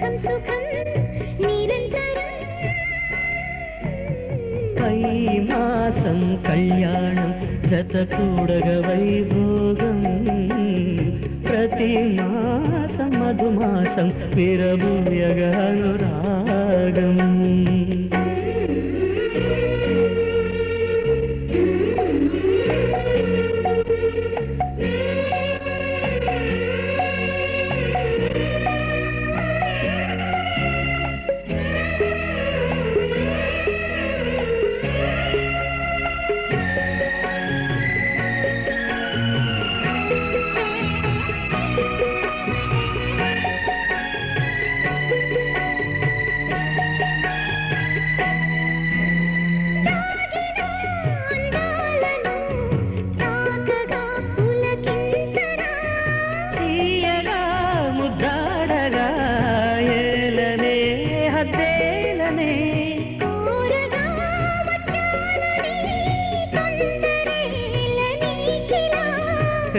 సుఖం సుఖం నిరంతరం పై మాసం కళ్యాణం జతకూడగ వైభోగం ప్రతి మాసం మధుమాసం విరబూయగ అనురాగం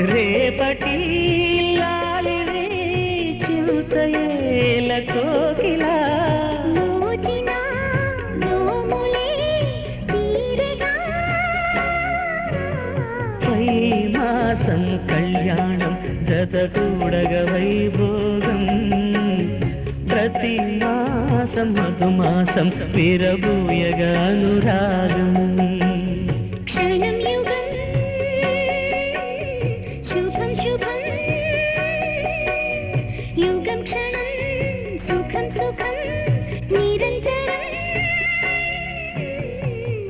రేపటి లాలిని చింతయేల కోకిలా మోచిన నోములే తీరగా పై మాసం కళ్యాణం జతకూడగ వైభోగం ప్రతి మాసం మధుమాసం విరబూయగ అనురాగం క్షణం యుగం శుభం శుభం యుగం క్షణం సుఖం సుఖం నిరంతరం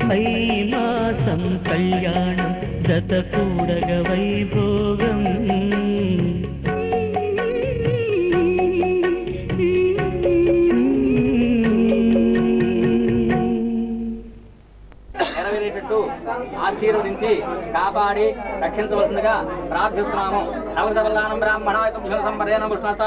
పై మాసం కళ్యాణం జతకూడగ వైభోగం ఆశీర్వదించి కాపాడి రక్షించవలసిందిగా ప్రార్థిస్తున్నాము. నవరదవల్లానం బ్రాహ్మణాయ సంపదేన పుష్పత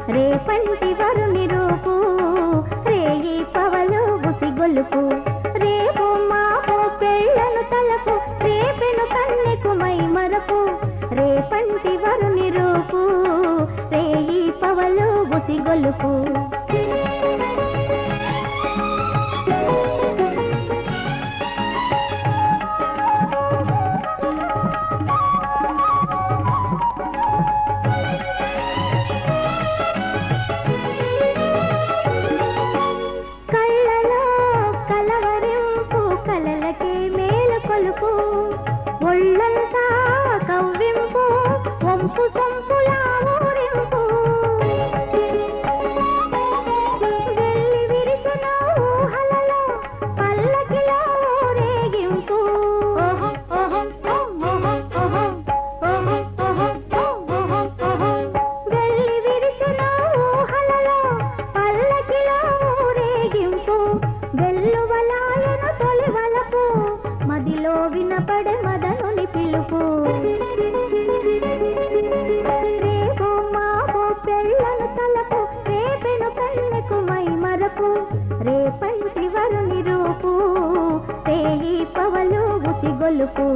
రేపంటి వరుని రూపు రేయి పవలు బుసిగొలుపు రేపు మాపు పెళ్ళను తలపు రేపెను కన్నెకు మై మరపు రేపంటి వరుని రూపు రేయి పవలు బుసిగొలుపు ఒళ్ళంతా కవ్వింపు వంపు సంపులా ఊరింపు వెళ్ళి విరిసిన ఊహలలో పల్లకిలో ఊరేగింపు వెళ్ళి విరిసిన ఊహలలో పల్లకిలో ఊరేగింపు వెల్లువలాయన తొలి వలపు మదిలో వినపడే మదనుని పిలుపు రేపు మాపు పెళ్ళను తలపు రేపెను కన్నెకు మై మరపు రేపంటి వరుని రూపు రేయి పవలు ఉసిగొలుపు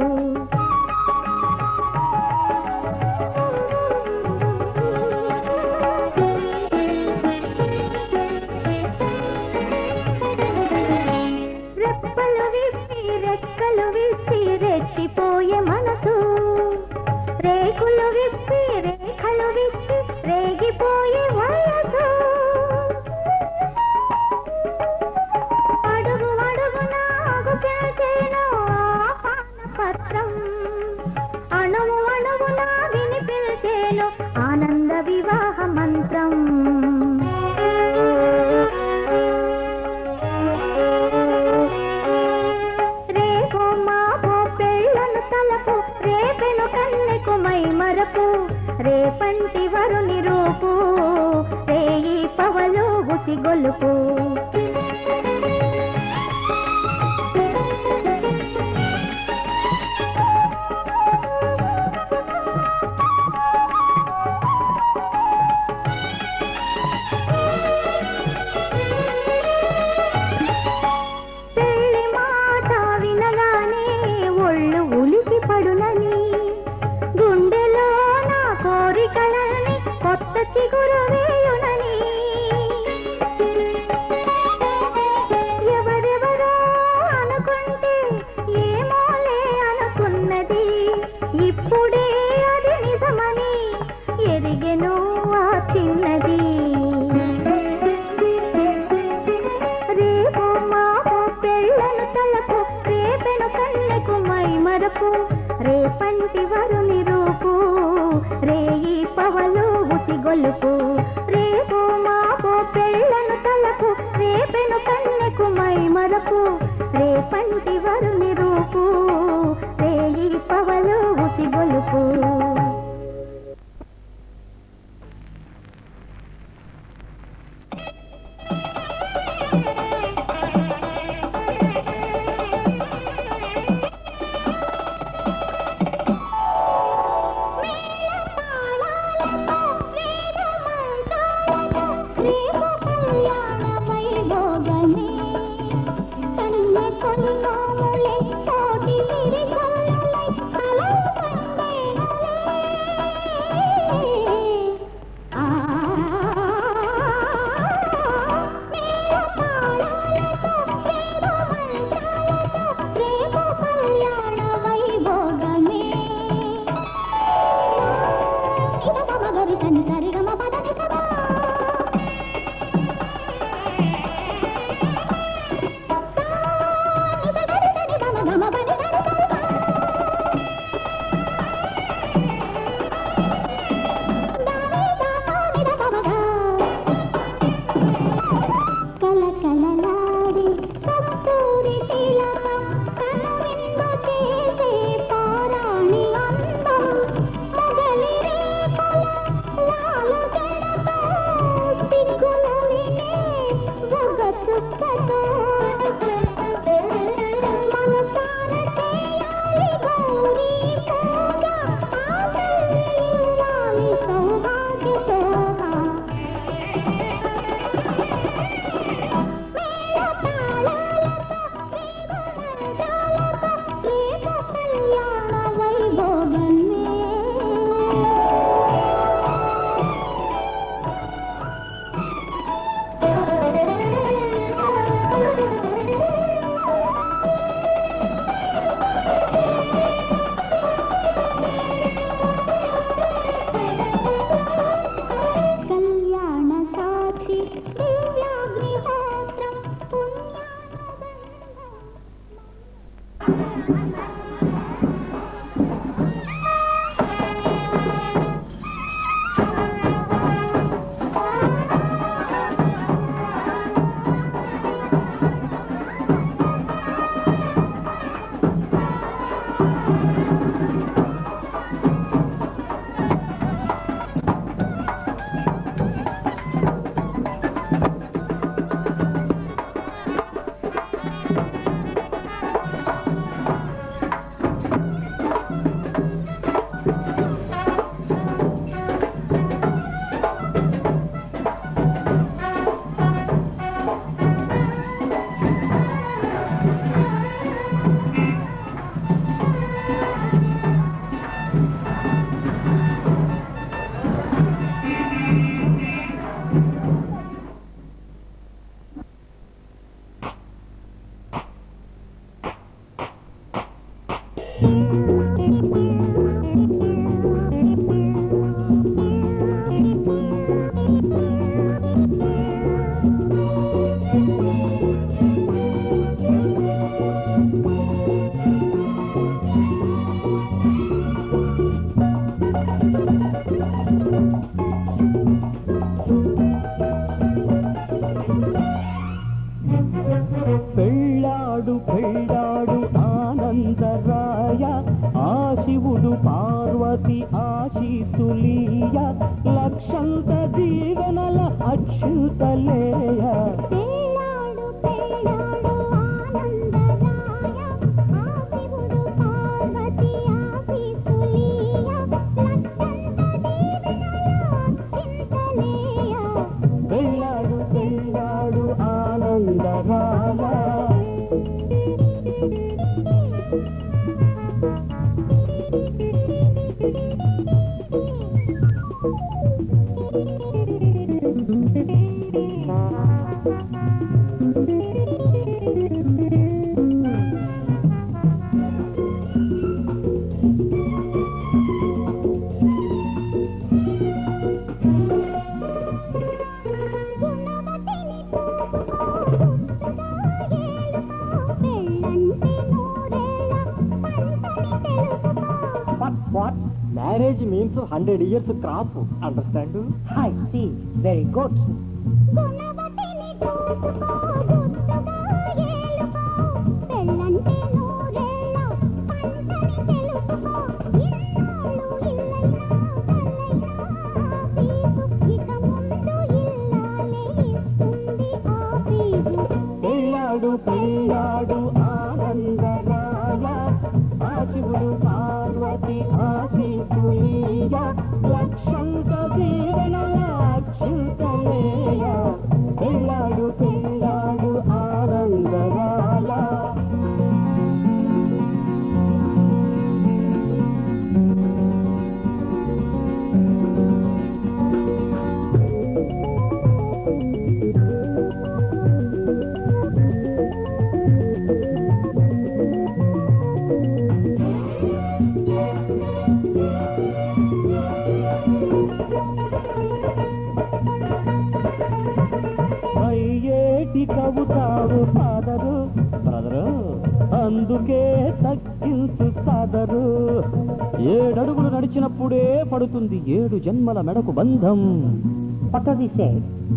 రెచ్చిపోయే మనసు రేకులు విప్పి రేఖలు విచ్చి రేగిపోయే వయసు అడుగు అడుగు నాగు పిలిచేను ఆహ్వాన పత్రం అణువు అణువున విని పిలిచేను ఆనంద వివాహ మంత్రం రేపెను కన్నెకు మై మరపు రేపంటి వరుని రూపు రేయి పవలు ఉసిగొలుపు పడునని గుండెలో నా కోరికలని కొత్త చిగురు వేయునని ఎవరెవరో అనుకుంటే ఏమోలే అనుకున్నది ఇప్పుడే అది నిజమని ఎరిగెను ఆ చిన్నది రేపు మాపు పెళ్ళను తలకు రేపెను కన్నెకు మై మరపు రేపంటి వరుని రూపు రేయి పవలు ఉసిగొలుపు రేపు మాపు పెళ్ళను తలకు రేపెను కన్నెకు మై మరపు రేపంటి వరుని రూపు రేయి పవలు ఉసిగొలుపు పెళ్ళాడు పెళ్ళాడు ఆనందరాయ ఆ శివుడు పార్వతి ఆశీసులీయ లక్షంత దీవెనల అచ్యుతలేయ పెళ్ళాడు పెళ్ళాడు ఆనందరాయ what marriage means 100 years crop understand? I see, very good. గుణవతిని చూసుకో, గుట్టుగా ఏలుకో, పెళ్ళంటే నూరేళ్ళ పంటని తెలుసుకో. ఇన్నాళ్ళు ఇల్లైనా పల్లైనా ఫీజు, ఇక ముందు ఇల్లాలే ఇస్తుంది ఆ ఫీజు. పెళ్ళాడు పెళ్ళాడు ఆనందరాయ, ఆ శివుడు పార్వతి ఆశీసులీయ, లక్షంత దీవెనల అక్షింతలేయ. పెళ్ళాడు పెళ్ళాడు ఆనందరాయ. అయ్యేటి కవుతావు ఫాదరు బ్రదరు, అందుకే తగ్గించు సాదరు. 7 అడుగులు నడిచినప్పుడే పడుతుంది 7 జన్మల మెడకు బంధం. పక్కది సే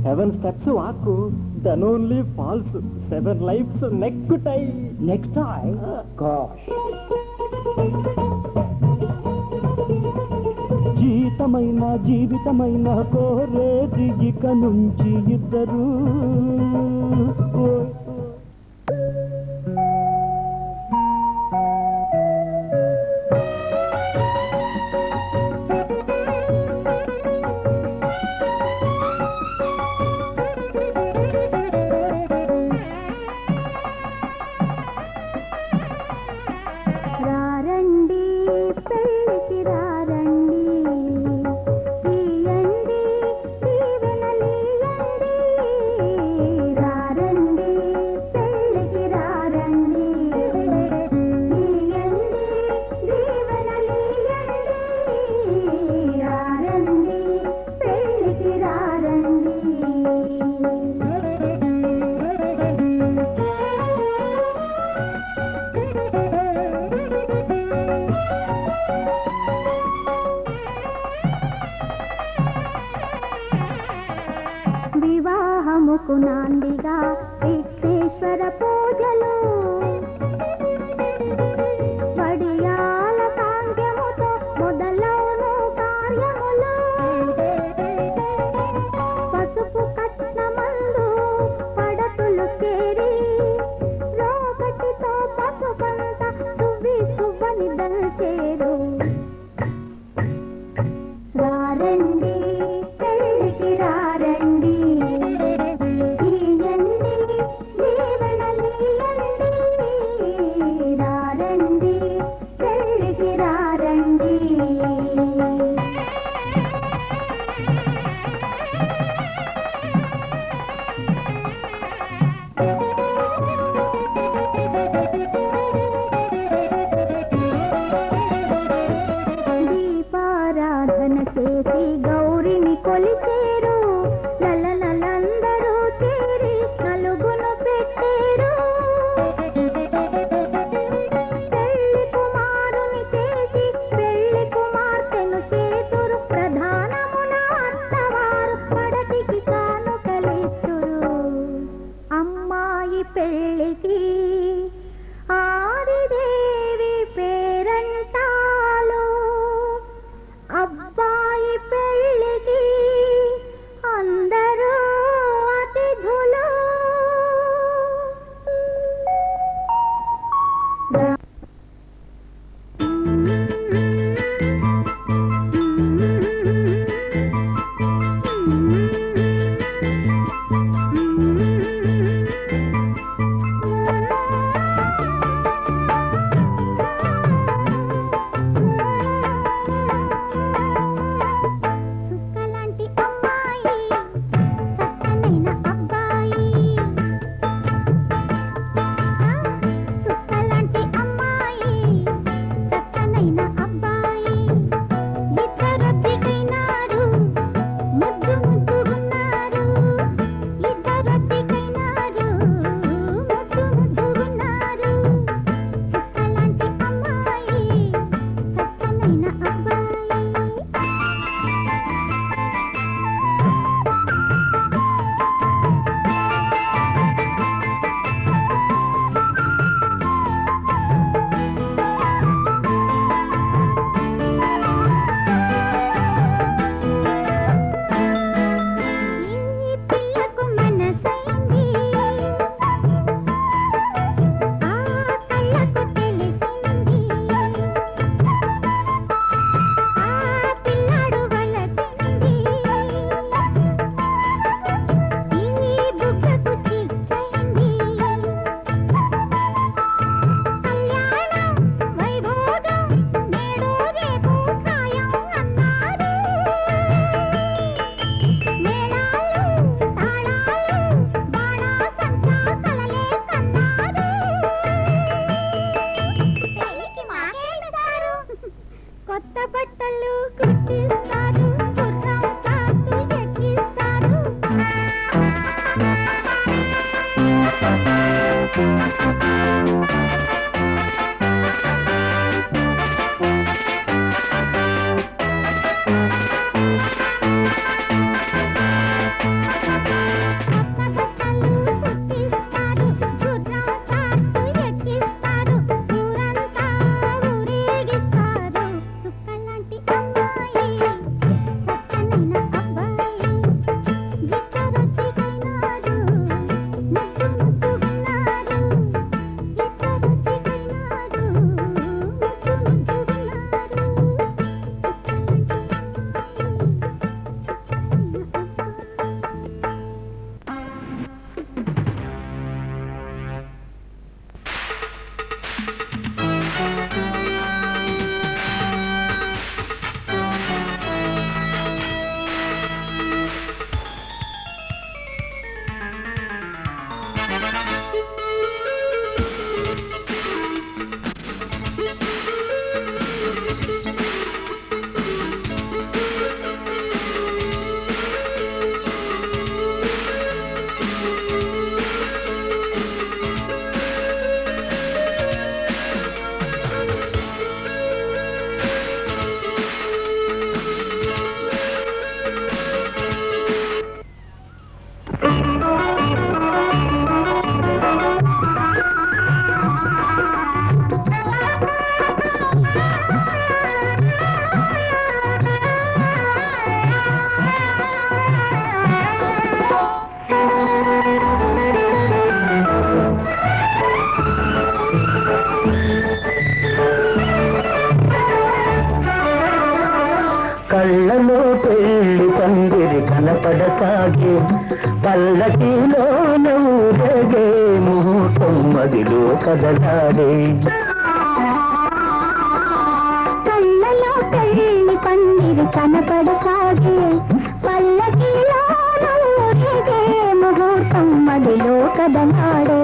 Heaven steps వాక్కు, then only falls 7 lives neck tie. Next time గాష్. జీతమైన జీవితమైన కోరేది ఇక నుంచి ఇద్దరు. రారండి పెళ్ళికి రారండి, తీయండి దీవెనలీయండి. రారండి పెళ్ళికి రారండి, తీయండి దీవెనలీయండి. రారండి పెళ్ళికి రారండి. వివాహముకు నాందిగా విఘ్నేశ్వర పూజలు, వడియాల సాంగ్యముతో మొదలవును కార్యములు. పసుపు కట్నమందు పడతులు చేరి, రోకటితో పసుపంత సువ్వి సువ్వని దల్చేరు. రారండి పెళ్ళికి రారండి, తీయండి దీవెనలీయండి. రారండి పెళ్ళికి రారండి. దీపారాధన చేసి గౌరిని కొలిచేరు, లలలందరూ చేరి నలుగును పెట్టేరు. పెళ్లి కుమారుని చేసి పెళ్లి కుమార్తెను చేతురు, ప్రధానమున అత్తవారు పడతికి కానుకలిచ్చురు. అమ్మాయి పెళ్లికి ఆదిదేవి పేరంటాలు, అబ్బాయి పెళ్లికి అందరూ అతిథులు. చుక్కలాంటి అమ్మాయి, చక్కనైన అబ్బాయి. చుక్కలాంటి అమ్మాయి, పెళ్లి పందిరి కనపడసాగే పల్లకిలోన ఊరేగే ముహూర్తం మదిలో కదలాడే కళ్ళలో పెళ్లి పందిరి కనపడసాగే పల్లకిలోన ఊరేగే ముహూర్తం మదిలో కదలాడే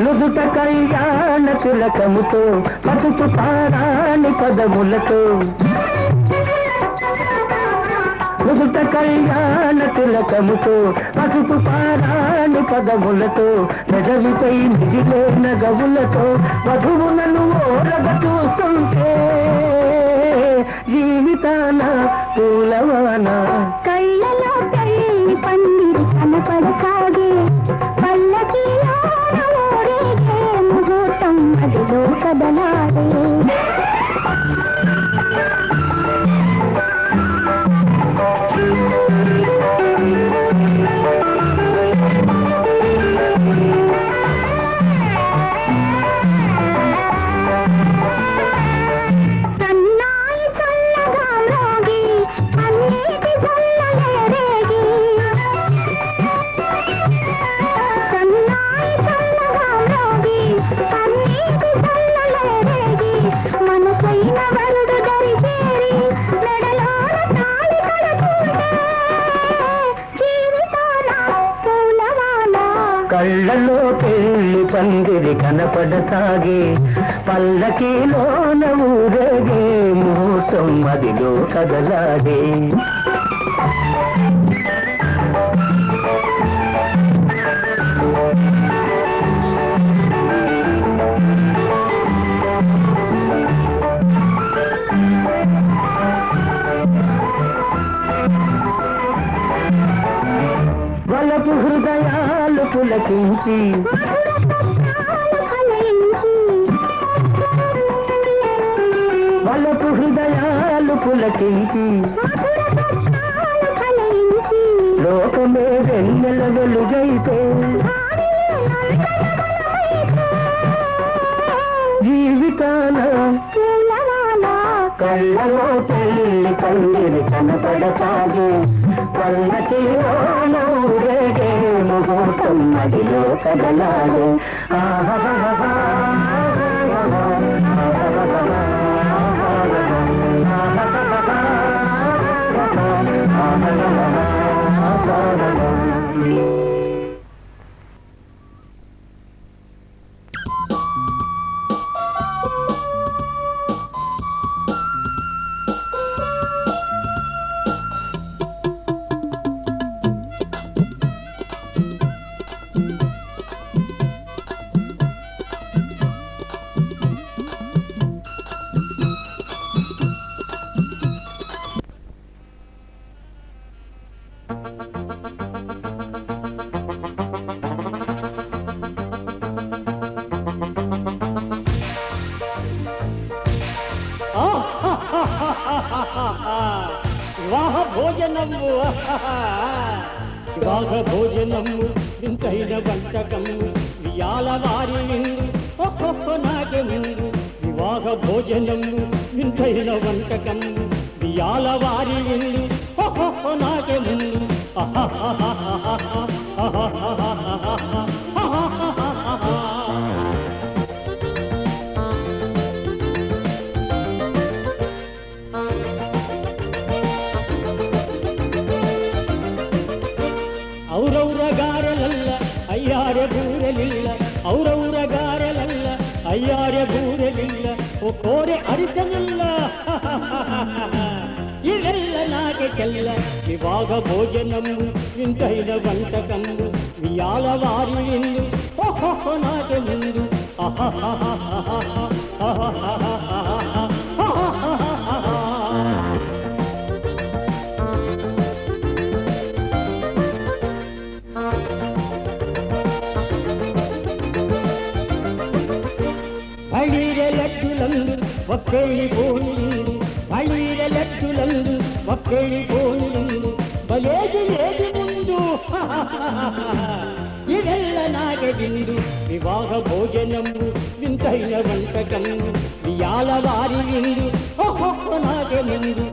నుదుట కళ్యాణ తిలకముతో పసుపు పారాణి పదములతో నుదుట కళ్యాణ తిలకముతో పసుపు పారాణి పదములతో పెదవిపై మిగిలే నగవులతో వధువులను ఓరగ చూస్తుంటే జీవితాన పూలవాన కళ్ళలో పెళ్లి పందిరి కనపడసాగే పల్లకిలోన ఊరేగే ముహూర్తం మదిలో కదలాడే సన్నాయి చల్లగా మ్రోగి అన్నిటి చల్లలేరేగి సన్నాయి చల్లగా మ్రోగి అన్నిటి చల్లలేరేగి మనసైన వరుడు దరిచేరి మెడలోన తాళి కడుతుంటే జీవితాన పూలవాన కళ్ళలో పెళ్లి పందిరి కనపడసాగే పల్లకిలోన ఊరేగే ముహూర్తం మదిలో కదలాడే వలపు హృదయాలు పులకించి వలపు హృదయాలు పులకించి లోకమే వెన్నెల వెలుగైతే జీవితాన కళ్ళలో పెళ్లి పందిరి కనపడసాగే పల్లకిలోన ఊరేగే ముహూర్తం మదిలో కదలాడే వివాహ భోజనము వివాహ భోజనము వింతైన వంటకము వియాల వారి నిండు ఒక్కొక్క నాకే ముందు వివాహ భోజనము వింతైన వంటకము వియాల వారి నిండు ఒక్కొక్క నాకే ముందు ಔರೌರಗಾರಲಲ್ಲ ಅಯ್ಯಾರೆ ಬೂರಲಿಲ್ಲ ಔರೌರಗಾರಲಲ್ಲ ಅಯ್ಯಾರೆ ಬೂರಲಿಲ್ಲ ಓ ಕೋರೆ ಅರಿಚನಲ್ಲ ಇವೆಲ್ಲ ನಾಗೆ ಚೆಲ್ಲ ವಿವಾಹ ಭೋಜನము ವಿಂತೈನ ವಂಟಕము ವಿಯಾಲ ವಾರಿ ಇಂದು ಓಹೋ ನಾಗೆ ಮುಂದು ಬಳಿರೆ ಲಡ್ಡುಲಂದು ಒಕ್ಕೇಳಿ ಬೋಣಿಲಿಲ್ಲ పక్కేడిపోని ముందు బలేది లేది ముందు ఇదెల్ల నాగే విందు వివాహ భోజనము వింతైన వంటకము వియాల వారి విందు ఓహో నాగే ముందు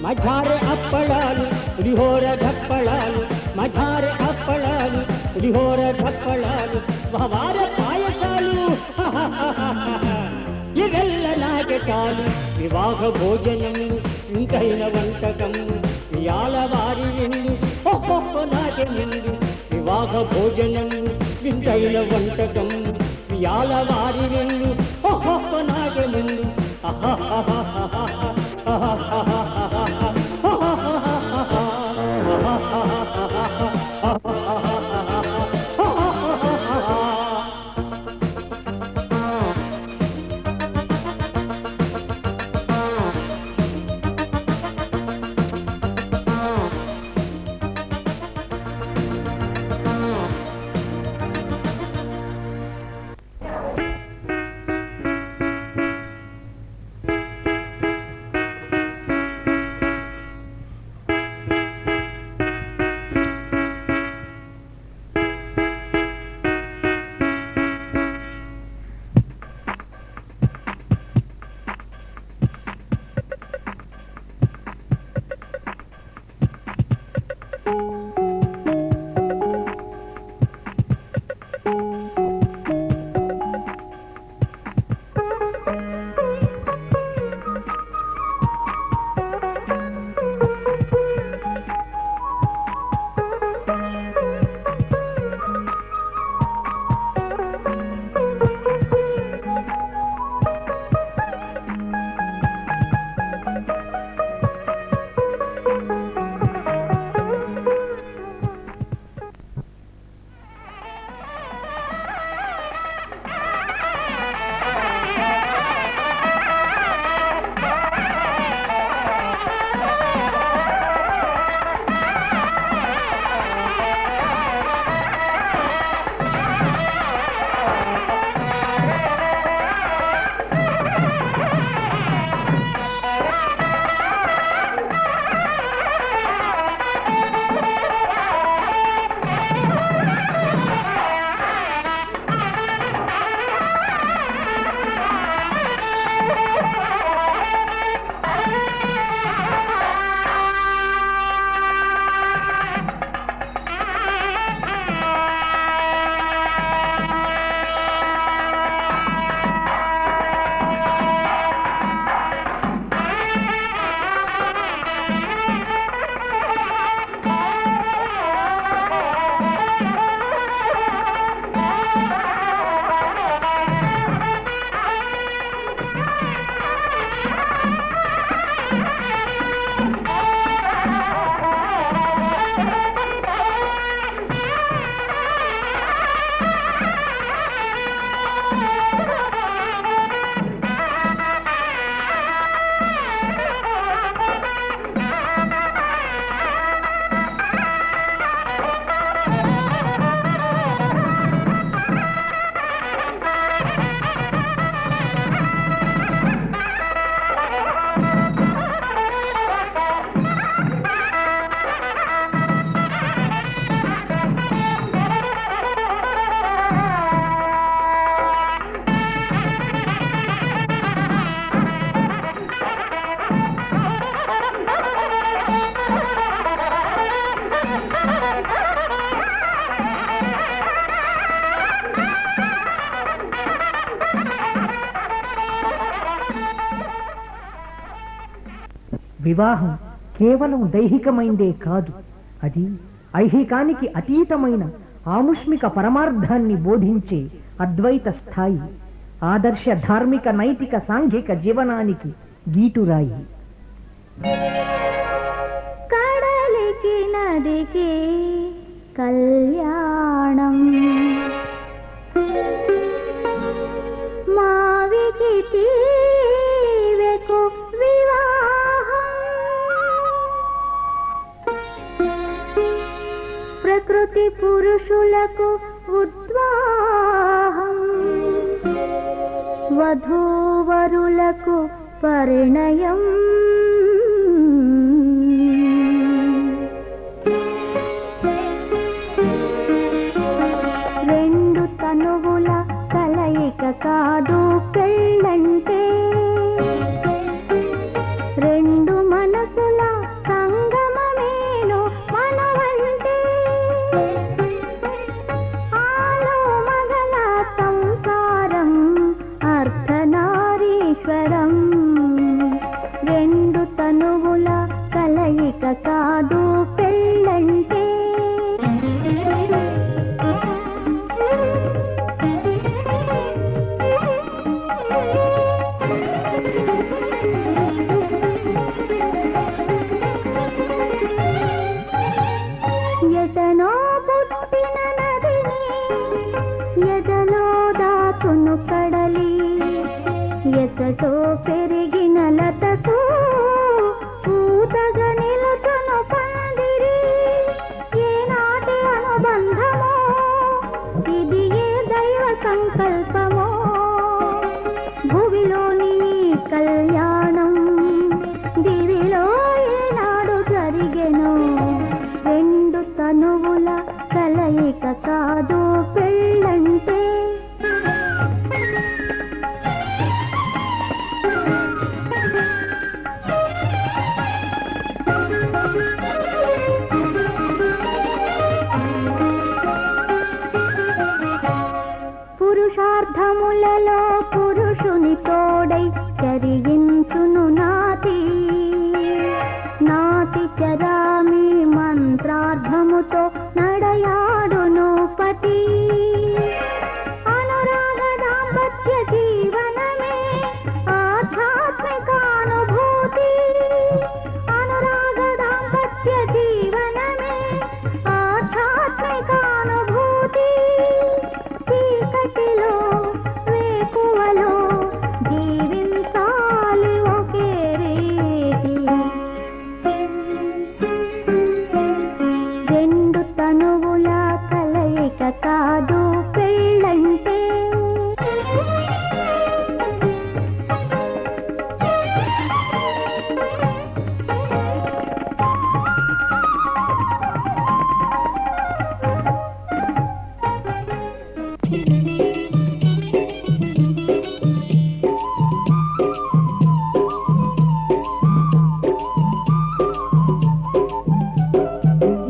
మఝారె అప్పళాలు పులిహోర ధప్పళాలు మఝారె అప్పళాలు పులిహోర ధప్పళాలు వార పాయసాలు ఇవెల్ల నాగే చాలు వివాహ భోజనము ఇంకైన వంటకము వియాల వారి విందు ఒక్కొక్క నాగే ముందు వివాహ భోజనము వింతైన వంటకము వియాల వారి విందు ఒక్కొక్క నాగే ముందు వివాహం కేవలం దైహికమైందే కాదు, అది ఐహికానికి అతీతమైన ఆముష్మిక పరమార్థాన్ని బోధించే అద్వైత స్థాయి, ఆదర్శ ధార్మిక నైతిక సాంఘిక జీవనానికి గీటురాయి. కడలికి నదికి కళ్యాణం, మావికి తీవెకు వివాహం. వధూవరులకు పరిణయం రెండు తనువుల కలయిక కాదు పెళ్ళంటే రెండు మనసుల సంగమమేను మనవంటే ఆలో మగల సంసారం అర్ధనారీశ్వరం రెండు తనువుల కలయిక కాదు పెళ్ళంటే ఎటనో పుట్టిన నదిని ఎదలో దాచును కడలి ఎచటో పెరిగిన లతకు పూతగా నిలుచును పందిరి ఏనాటి అనుబంధమో ఇది ఏ దైవ సంకల్పమో భువిలోని కళ్యాణం దివిలో ఏనాడు జరిగెను రెండు తనువుల కలయిక కాదు పెళ్ళంటే పురుషార్థములలో పురుషుని తోడై చరించును నాతి నాతి చరామి మంత్రార్థముతో నడయాడును పతి అనురాగ దాంపత్య జీవనమే ఆధ్యాత్మికానుభూతి అనురాగ దాంపత్య జీవనమే ఆధ్యాత్మికానుభూతి చీకటిలో వేకువలో జీవించాలి ఒకే రీతి రెండు తనువుల కలయిక కాదు పెళ్ళంటే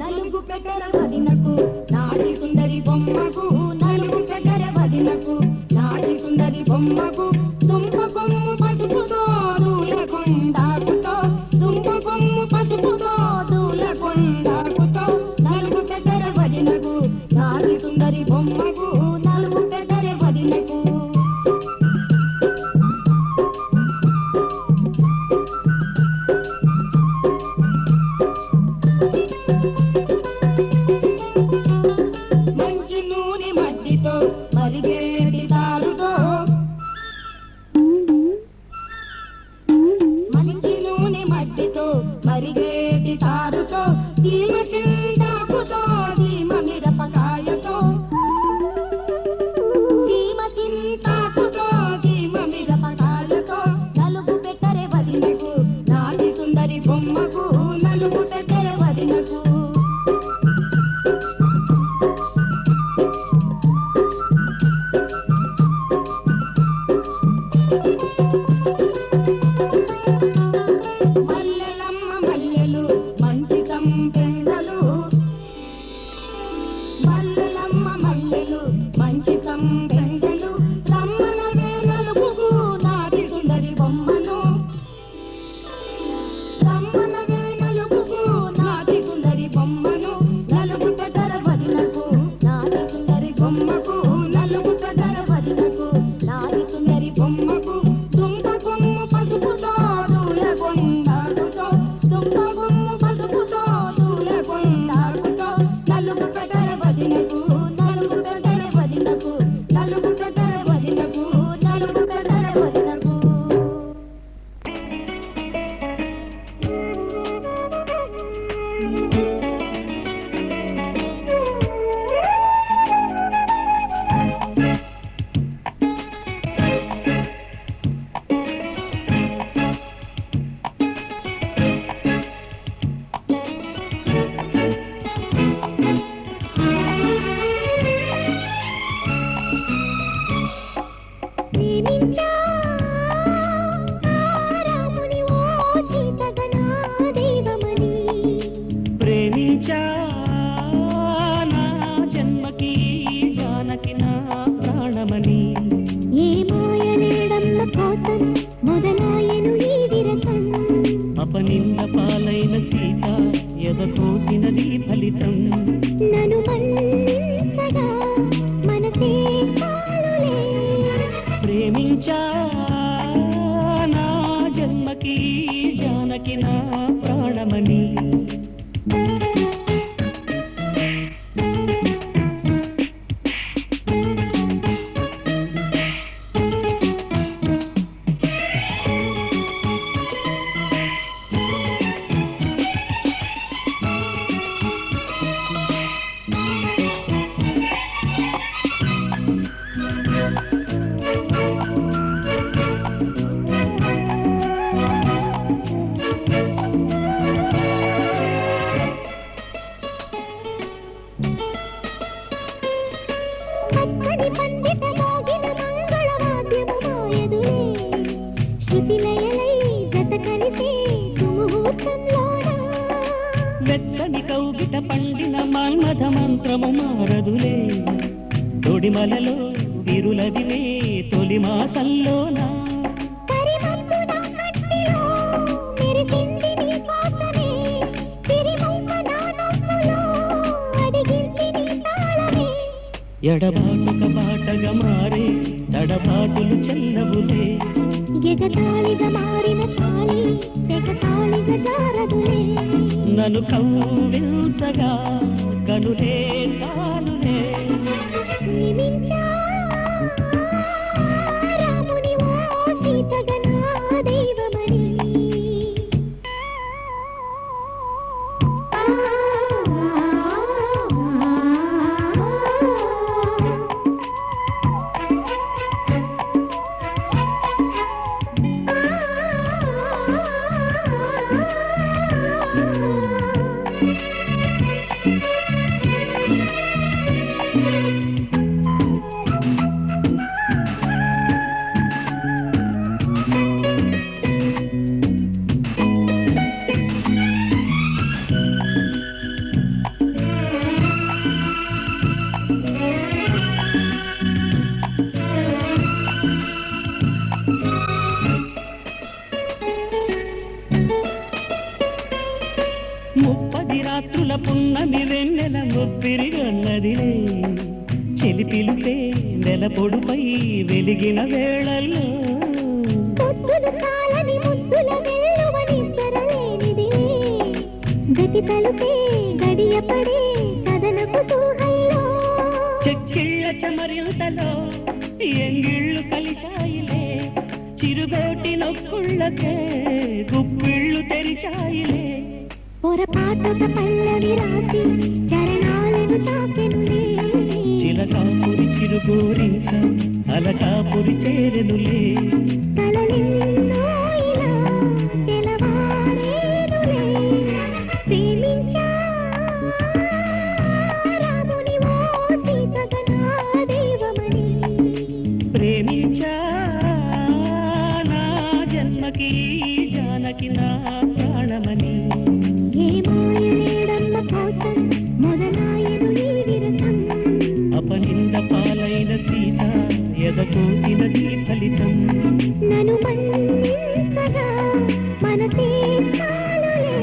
నలుగు పెట్టర వదినకు నాటి సుందరి బొమ్మకు నలుగు పెట్టర వదినకు నాటి సుందరి బొమ్మకు దుంప కొమ్ము పసుపుతో దూలకొండాకుతో దుంప కొమ్ము పసుపుతో దూలకొండాకుతో నలుగు పెట్టర వదినకు నాటి సుందరి బొమ్మకు నలుగు పెట్టర వదినకు మంచి నూనె మట్టితో మరిగేటి తారుతో మంచి నూనె మట్టితో మరిగేటి తారుతో చీమ చింతాకుతో చీమ మిరపకాయతో చీమ చింతాకుతో చీమ మిరపకాయతో నలుగు పెట్టరే వదినకు నాటి సుందరి బొమ్మకు నలుగు పెట్టరే వదినకు మల్లెలమ్మ మల్లెలు మంచి సంపెండలు మల్లెలమ్మ మల్లెలు మంచి సంపెండలు రమ్మనవే నలుగుకు నాటి సుందరి బొమ్మను రమ్మనవే నలుగుకు నాటి సుందరి బొమ్మను నలుగు పెట్టర వదినకు నాటి సుందరి బొమ్మకు నలుగు పెట్టర వదినకు నాటి సుందరి బొమ్మకు దుంప కొమ్ము పసుపుతో దూలకొండాకుతో దుంప కొమ్ము పసుపుతో దూలకొండాకుతో నలుగు పెట్టర వదినకు నలుగు పెట్టర వదినకు పచ్చని పందిట మోగిన మంగళవాద్యము మాయదులే శృతిలయలై జత కలిసే సుముహూర్తంలోనా వెచ్చని కౌగిట పండిన మన్మథ మంత్రము మారదులే తొడిమలలో విరులదిలే తొలి మాసంలోనా కరిమబ్బున కట్టిలో మెరిసింది నీ కోసమే సిరిమొక్క నా నవ్వులో అడిగింది నీ తాళమే ఎడబాటుక బాటగా మారే తడబాటులు చెల్లవులే ఎగతాళిగా మారిన తాళి తెగతాళిగా జారదులే నన్ను కవ్వించగా కనులే చాలులే ప్రేమించా రాముని ఓ సీతగా నా దైవమని ముప్పది రాత్రుల పున్నమి వెన్నెల ముప్పిరిగన్నదిలే చెలిపిలుపే నెల పొడుపై వెలిగిన వేళల్లో పొద్దులు కాలని ముద్దుల వెల్లువ నిద్రలేనిది గతి తలుపే గడియపడే కదన కుతూహల్లో చెక్కిళ్ళ చమరింతలో ఎంగిళ్ళు కలిశాయిలే చిరుగోటి నొక్కుళ్ళకే గుప్పిళ్ళు తెరిచాయిలే పొరపాటుగా పల్లవి రాసి చరణాలను తాకెనులే చిలకాపురి చిరుగోరింక అలకాపురి చేరెనులే కలలెన్నో ఇలా తెలవారేనులే ప్రేమించా రాముని ఓ సీతగా నా దైవమని ప్రేమించా నా జన్మకి జానకి నా ప్రాణమని ఏ మాయలేడమ్మ కోసం మొదలాయను ఈ విరసం అపనింద పాలైన సీత ఎదకోసినది ఫలితం నన్ను మన్నించగా మనసే చాలులే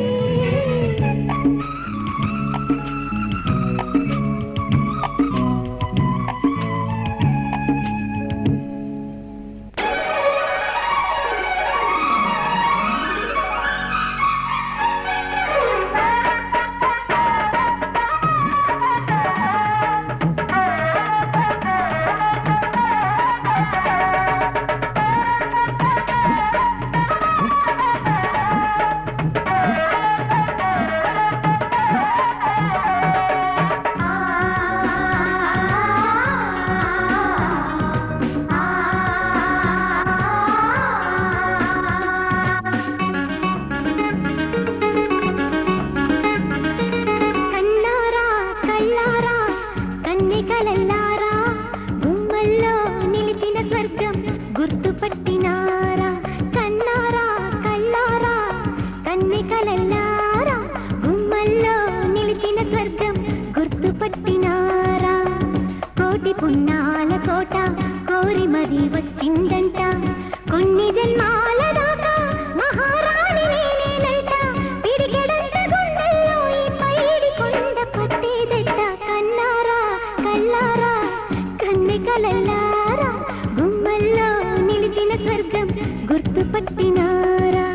కన్నారా కళ్ళారా కన్నికలల్లారా గుమ్మల్లో నిలిచిన స్వర్గం గుర్తుపట్టినారా కన్నారా కళ్ళారా కన్నికలల్లారా గుమ్మల్లో నిలిచిన స్వర్గం గుర్తుపట్టినారా కోటి పున్నాల కోట కోరి మరీ వచ్చిందంట కొన్ని జన్మాల దాకా మహారాణి నేనేనంట తిరిగెడంత గుండెల్లో ఈ పైడి కొండ పట్టేదట కన్నారా కళ్ళారా కన్నికలల్లారా గుమ్మల్లో నిలిచిన స్వర్గం గుర్తుపట్టినారా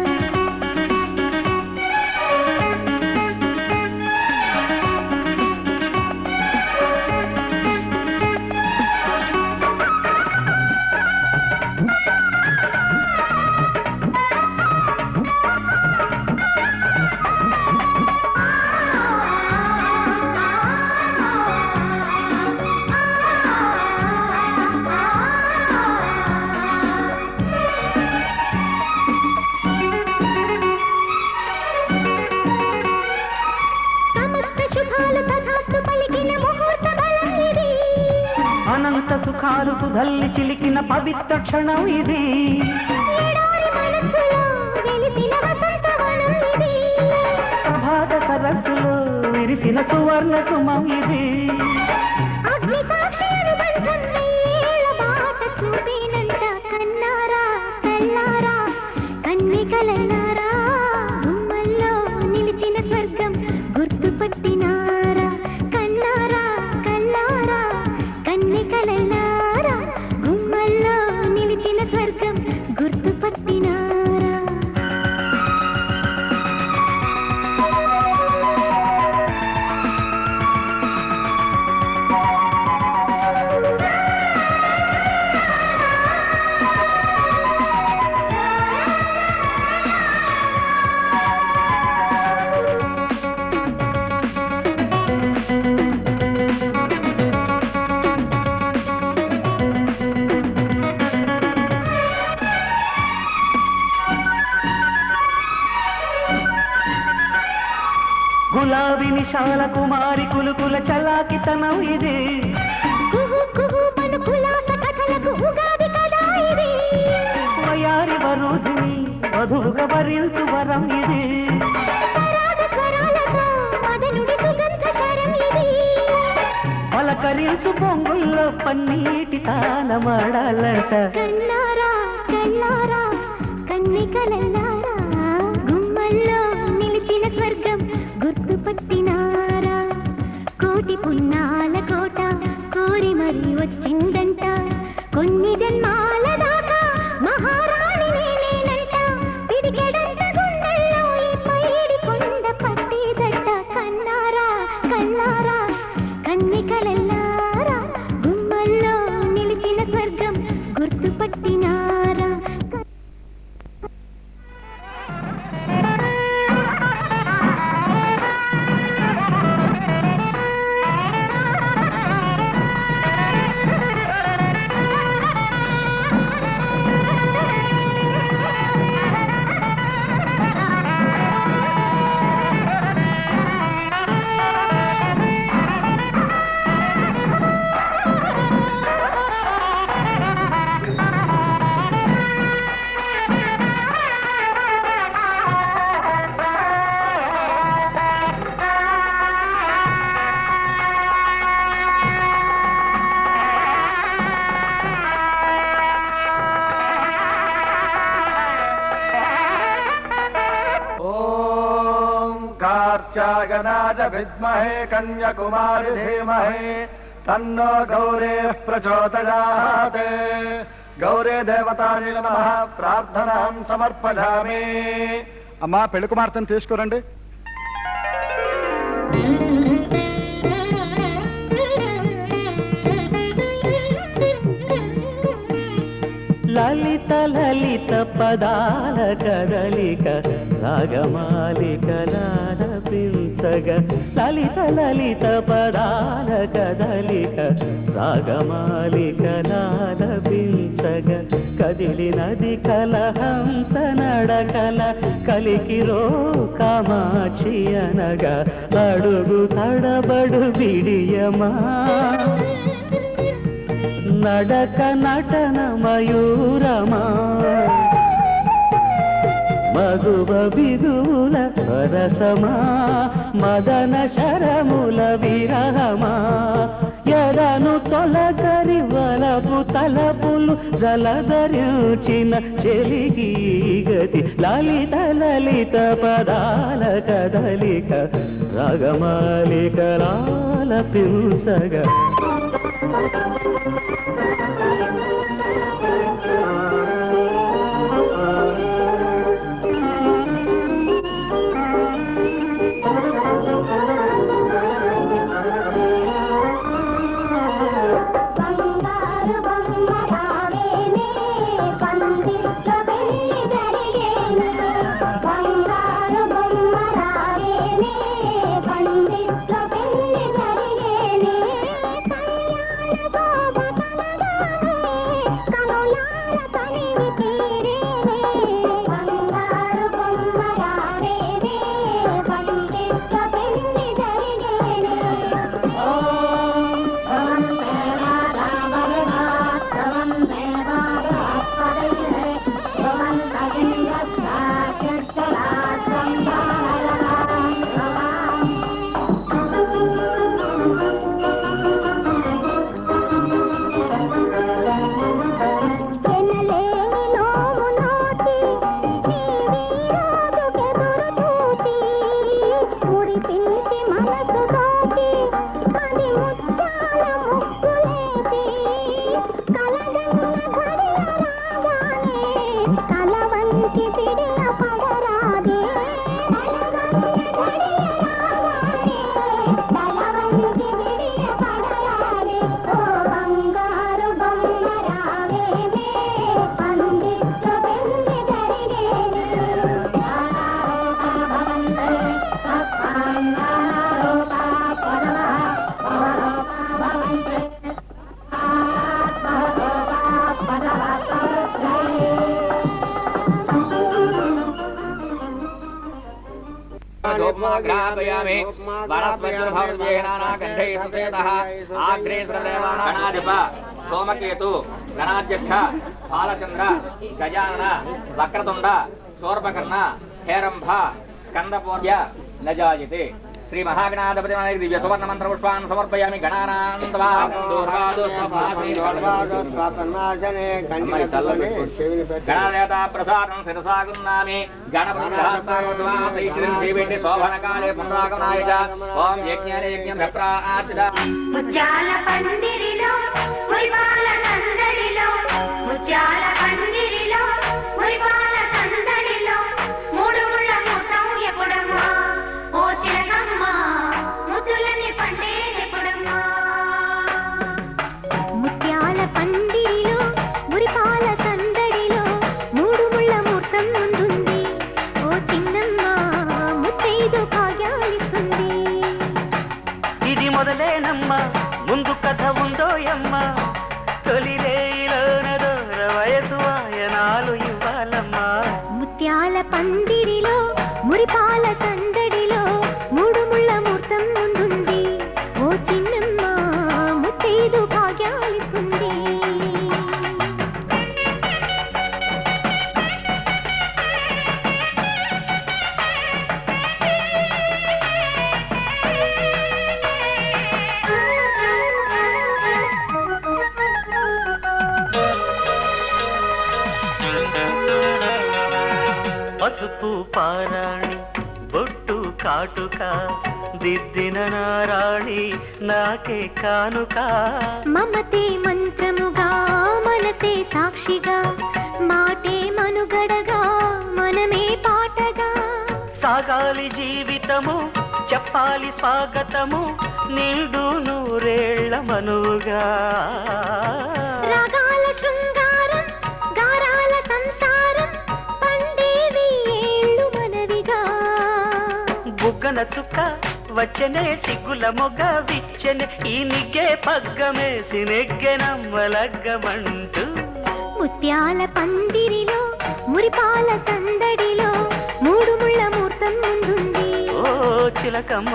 అనంత సుఖాలు సుధల్లి చిలికిన పవిత్ర క్షణం ఇది. ప్రభాత సరస్సులో విరిసిన సువర్ణ సుమం ఇది. కన్నికలన్నారా గుమ్మల్లో నిలిచిన స్వర్గం గుర్తుపట్టినారా కన్నారా కన్నారా కన్నికలన్నారా గుమ్మల్లో నిలిచిన స్వర్గం గుర్తుపట్టినారా. గులాబీ నిశాల కుమారి కులుకుల చలాకితనం ఇది. వయారి వరుదిని వధువుగా వరించు వరం ఇది. పలకరించు పొంగుల్లో పన్నీటి తానమాడాలట. కన్నారా కన్నారా కన్నికలన్నారా గుమ్మల్లో నిలిచిన స్వర్గం గుర్తుపట్టినారా. కోటి పున్నాల కోట కోరి మరి వచ్చిందంట. కొన్ని జన్మాల దాకా మహారాణి నేనేనంట. తిరిగెడంత గుండెల్లో ఈ పైడి కొండ పట్టేదట. కన్నారా కన్నారా కన్నికలన్నారా గుమ్మల్లో నిలిచిన స్వర్గం గుర్తుపట్టినారా. गणाज विद्महे कन्याकुमारी धीमहि तन्नो गौरेः प्रचोदयात्. गौरे देवतायै नमः प्रार्थनां समर्पयामि. అమ్మా పెళ్లి కుమార్తెను తీసుకురండి. లలిత లలిత పదాల కదలిక రాగమాలికలాలపించగ. లలిత లలిత పదాల కదలిక రాగమాలికలాలపించగ. కదిలినది కలహంస నడకల కలికిరో కామాక్షి అనగా. అడుగు తడబడు బిడియమా నడక నటన మయూరమా. మగువ బిగుల రసమా మదన శరముల విరహమా. ఎడను తొలగరి వలపు తలపులు జలధరించిన చెలిగి గతి. లలిత లలిత పదాల కదలిక రాగమాలికలాలపించగా. పండిట్ల పెళ్లి జరిగేనే కళ్యాణ శోభ ధూమాగ్రాపయామి వనస్పతిర్భవద్వేనానాగంధై సుసేతః ఆగ్రే సర్వదేవానాధిప సోమకేతు గణాధ్యక్ష బాలచంద్ర గజానన వక్రతుండ శూర్పకర్ణ హేరంభ స్కందపూర్య నజాయతే శ్రీ మహాగణాధిపతి దివ్య సువర్ణ మంత్ర పుష్పాన్ని సమర్పయామి. గణదేవతా ప్రసాదం శిరసాగున్నామి గణపతి శోభనకాలే పునరాగమనాయ చ ఓం యజ్ఞాన యజ్ఞం విప్రార్చిత. ముత్యాల పందిరిలో మురిపాల సందడిలో ముత్యాల పందిరిలో మురిపాల సందడిలో మూడు ముళ్ళ ముట్టం ఎప్పుడమ్మా ఓ చిలకమ్మ ముద్దులని పండే ఎప్పుడమ్మా. ముత్యాల పందిరిలో మురిపాల సందడిలో మూడు ముళ్ళ ముట్టం ముందుంది ఓ చిన్నమ్మ ముత్తైదు భాగ్యాలిస్తుంది. ఇది మొదలేనమ్మా ముందు కథ ఉందోయమ్మ తొలిరేయిలోన దూర వయసు వాయనాలు ఇవ్వాలమ్మా. ముత్యాల పందిరిలో మురిపాల సందడిలో మూడు ముళ్ళ ముహూర్తం ముందుంది ఓ చిన్నమ్మ ముత్తైదు భాగ్యాలిస్తుంది. పసుపు పారాణి బొట్టు కాటుక దిద్దిన నారాణి నాకే కానుక. మమతే మంత్రముగా మనసే సాక్షిగా మాటే మనుగడగా మనమే పాటగా సాగాలి జీవితము చెప్పాలి స్వాగతము నిండు నూరేళ్ల మనుగా. రాగాల శృంగారం గారాల సంసారం పండేవి ఏళ్ళు మనవిగా. బుగ్గన చుక్క వచ్చనే సిగ్గుల మొగ్గ విచ్చనే ఈ నిగ్గే పగ్గమేసి నెగ్గెనమ్మలగ్గమంటూ. ముత్యాల పందిరిలో మురిపాల సందడిలో మూడు ముళ్ళ ముహూర్తం ముందుంది ఓ చిలకమ్మ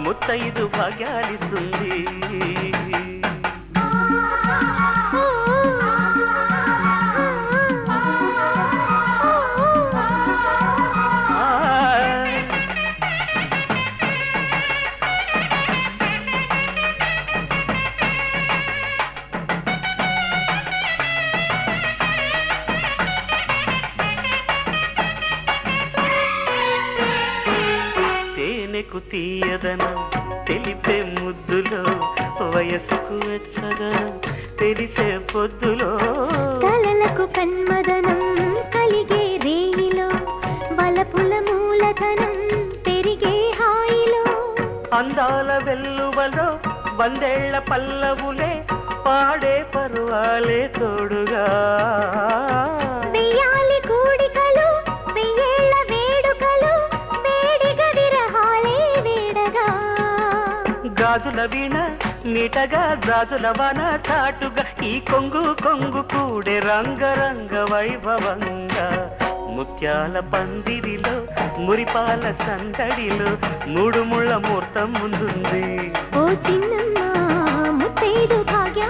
ముత్తైదు భాగ్యాలిస్తుంది. తేనెకు తీయదనం తెలిపే ముద్దులో వయసుకు వెచ్చదనం తెలిసే పొద్దులో. కలలకు కన్మదనం కలిగే రేయిలో బలపుల మూలధనం పెరిగే హాయిలో. అందాల వెల్లువలో వందేళ్ల పల్లవులే పాడే పరువాలే తోడుగా. వెయ్యాలి కూడికలు వెయ్యేళ్ల వేడుకలు వేడిగా విరహాలే వేడగా. గాజుల వీణ నీటగా గాజుల వన చాటుగా ఈ కొంగు కొంగు కూడే రంగరంగ వైభవంగా. ముత్యాల పందిరిలో మురిపాల సందడిలో మూడు ముళ్ళ ముహూర్తం ముందుంది ఓ చిన్నమ్మ ముత్తైదు భాగ్య